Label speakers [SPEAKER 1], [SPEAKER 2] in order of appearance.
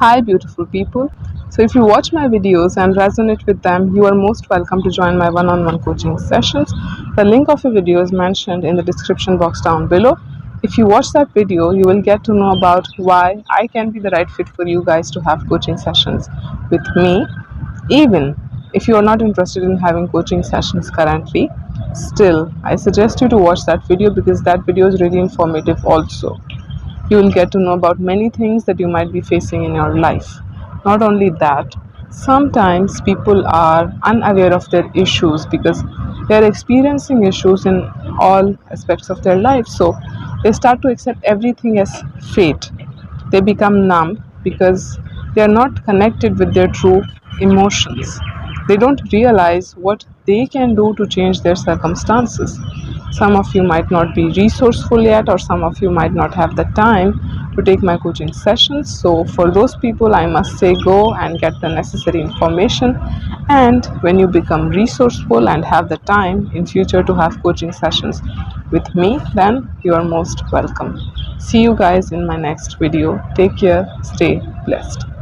[SPEAKER 1] Hi beautiful people. So if you watch my videos and resonate with them, you are most welcome to join my one-on-one coaching sessions. The link of a video is mentioned in the description box down below. If you watch that video, you will get to know about why I can be the right fit for you guys to have coaching sessions with me. Even if you are not interested in having coaching sessions currently, still I suggest you to watch that video because that video is really informative also. You will get to know about many things that you might be facing in your life. Not only that, sometimes people are unaware of their issues because they are experiencing issues in all aspects of their life. So they start to accept everything as fate. They become numb because they are not connected with their true emotions. They don't realize what they can do to change their circumstances. Some of you might not be resourceful yet, or some of you might not have the time to take my coaching sessions. So, for those people, I must say go and get the necessary information. And when you become resourceful and have the time in future to have coaching sessions with me, then you are most welcome. See you guys in my next video. Take care, stay blessed.